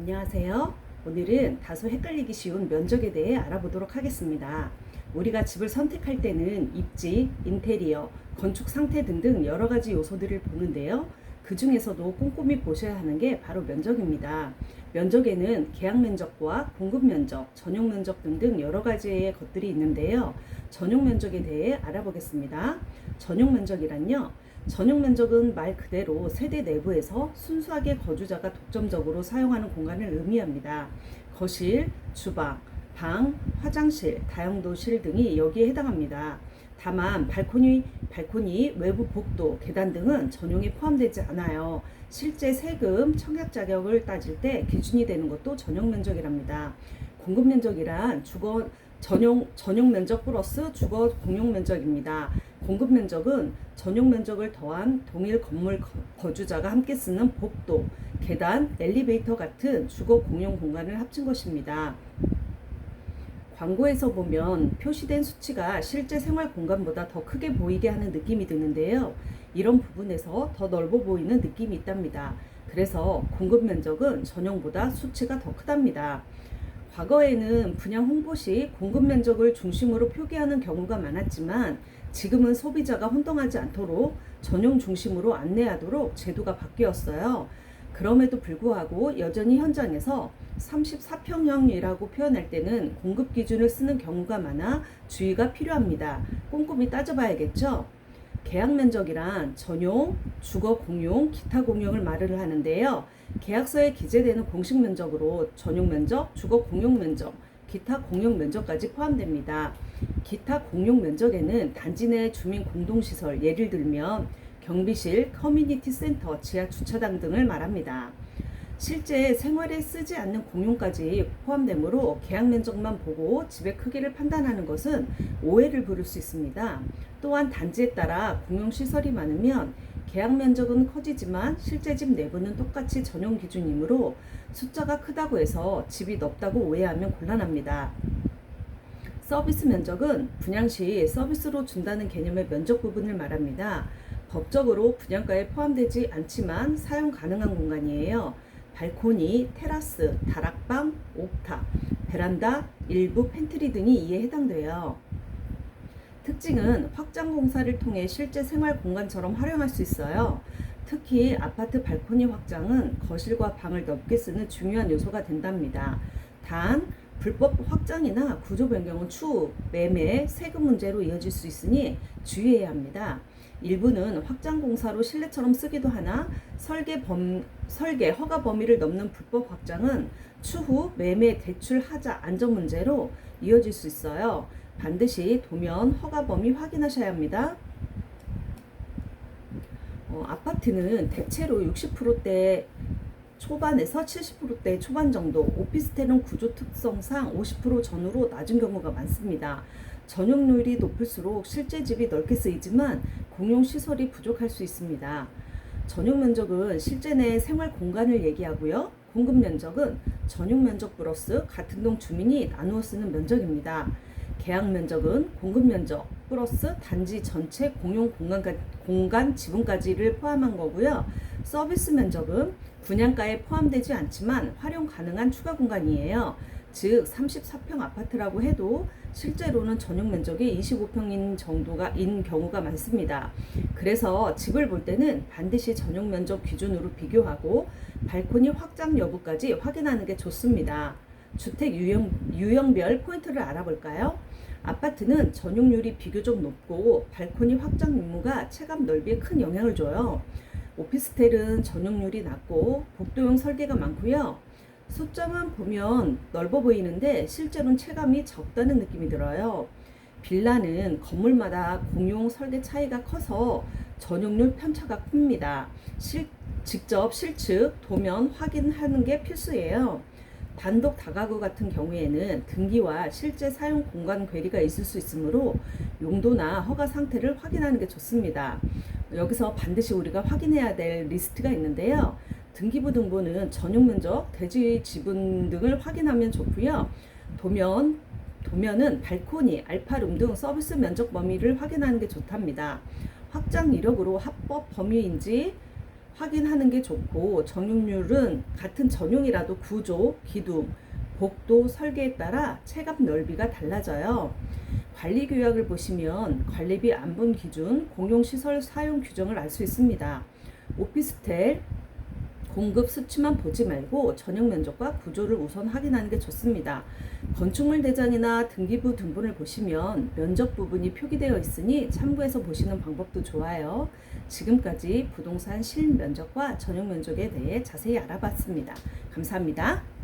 안녕하세요. 오늘은 다소 헷갈리기 쉬운 면적에 대해 알아보도록 하겠습니다. 우리가 집을 선택할 때는 입지, 인테리어, 건축 상태 등등 여러 가지 요소들을 보는데요. 그 중에서도 꼼꼼히 보셔야 하는 게 바로 면적입니다. 면적에는 계약 면적과 공급 면적, 전용 면적 등등 여러 가지의 것들이 있는데요. 전용 면적에 대해 알아보겠습니다. 전용 면적이란요. 전용 면적은 말 그대로 세대 내부에서 순수하게 거주자가 독점적으로 사용하는 공간을 의미합니다. 거실, 주방, 방, 화장실, 다용도실 등이 여기에 해당합니다. 다만 발코니, 외부 복도, 계단 등은 전용에 포함되지 않아요. 실제 세금, 청약 자격을 따질 때 기준이 되는 것도 전용 면적이랍니다. 공급 면적이란 전용 면적 플러스 주거 공용 면적입니다. 공급 면적은 전용 면적을 더한 동일 건물 거주자가 함께 쓰는 복도, 계단, 엘리베이터 같은 주거 공용 공간을 합친 것입니다. 광고에서 보면 표시된 수치가 실제 생활 공간보다 더 크게 보이게 하는 느낌이 드는데요. 이런 부분에서 더 넓어 보이는 느낌이 있답니다. 그래서 공급 면적은 전용보다 수치가 더 크답니다. 과거에는 분양 홍보 시 공급 면적을 중심으로 표기하는 경우가 많았지만 지금은 소비자가 혼동하지 않도록 전용 중심으로 안내하도록 제도가 바뀌었어요. 그럼에도 불구하고 여전히 현장에서 34평형이라고 표현할 때는 공급 기준을 쓰는 경우가 많아 주의가 필요합니다. 꼼꼼히 따져봐야겠죠? 계약 면적이란 전용, 주거 공용, 기타 공용을 말을 하는데요. 계약서에 기재되는 공식 면적으로 전용 면적, 주거 공용 면적, 기타 공용 면적까지 포함됩니다. 기타 공용 면적에는 단지 내 주민 공동시설, 예를 들면 경비실, 커뮤니티 센터, 지하 주차장 등을 말합니다. 실제 생활에 쓰지 않는 공용까지 포함되므로 계약 면적만 보고 집의 크기를 판단하는 것은 오해를 부를 수 있습니다. 또한 단지에 따라 공용시설이 많으면 계약 면적은 커지지만 실제 집 내부는 똑같이 전용 기준이므로 숫자가 크다고 해서 집이 넓다고 오해하면 곤란합니다. 서비스 면적은 분양 시 서비스로 준다는 개념의 면적 부분을 말합니다. 법적으로 분양가에 포함되지 않지만 사용 가능한 공간이에요. 발코니, 테라스, 다락방, 옥탑, 베란다, 일부 팬트리 등이 이에 해당돼요. 특징은 확장 공사를 통해 실제 생활 공간처럼 활용할 수 있어요. 특히 아파트 발코니 확장은 거실과 방을 넓게 쓰는 중요한 요소가 된답니다. 단, 불법 확장이나 구조 변경은 추후, 매매, 세금 문제로 이어질 수 있으니 주의해야 합니다. 일부는 확장 공사로 실내처럼 쓰기도 하나 설계 허가 범위를 넘는 불법 확장은 추후 매매 대출 하자 안전 문제로 이어질 수 있어요. 반드시 도면 허가 범위 확인하셔야 합니다. 아파트는 대체로 60%대 초반에서 70%대 초반 정도, 오피스텔은 구조 특성상 50% 전후로 낮은 경우가 많습니다. 전용률이 높을수록 실제 집이 넓게 쓰이지만 공용시설이 부족할 수 있습니다. 전용 면적은 실제 내 생활 공간을 얘기하고요. 공급 면적은 전용 면적 플러스 같은 동 주민이 나누어 쓰는 면적입니다. 계약 면적은 공급 면적 플러스 단지 전체 공용 공간 지분까지를 포함한 거고요. 서비스 면적은 분양가에 포함되지 않지만 활용 가능한 추가 공간이에요. 즉 34평 아파트라고 해도 실제로는 전용 면적이 25평인 정도인 경우가 많습니다. 그래서 집을 볼 때는 반드시 전용 면적 기준으로 비교하고 발코니 확장 여부까지 확인하는 게 좋습니다. 주택 유형별 포인트를 알아볼까요? 아파트는 전용률이 비교적 높고 발코니 확장 유무가 체감 넓이에 큰 영향을 줘요. 오피스텔은 전용률이 낮고 복도형 설계가 많고요. 숫자만 보면 넓어 보이는데 실제로는 체감이 적다는 느낌이 들어요. 빌라는 건물마다 공용 설계 차이가 커서 전용률 편차가 큽니다. 직접 실측, 도면 확인하는 게 필수예요. 단독 다가구 같은 경우에는 등기와 실제 사용 공간 괴리가 있을 수 있으므로 용도나 허가 상태를 확인하는 게 좋습니다. 여기서 반드시 우리가 확인해야 될 리스트가 있는데요. 등기부 등본은 전용 면적, 대지 지분 등을 확인하면 좋고요. 도면은 발코니, 알파룸 등 서비스 면적 범위를 확인하는 게 좋답니다. 확장 이력으로 합법 범위인지 확인하는 게 좋고, 전용률은 같은 전용이라도 구조, 기둥, 복도, 설계에 따라 체감 넓이가 달라져요. 관리 규약을 보시면 관리비 안분 기준, 공용시설 사용 규정을 알 수 있습니다. 오피스텔 공급 수치만 보지 말고 전용 면적과 구조를 우선 확인하는 게 좋습니다. 건축물 대장이나 등기부 등본을 보시면 면적 부분이 표기되어 있으니 참고해서 보시는 방법도 좋아요. 지금까지 부동산 실면적과 전용 면적에 대해 자세히 알아봤습니다. 감사합니다.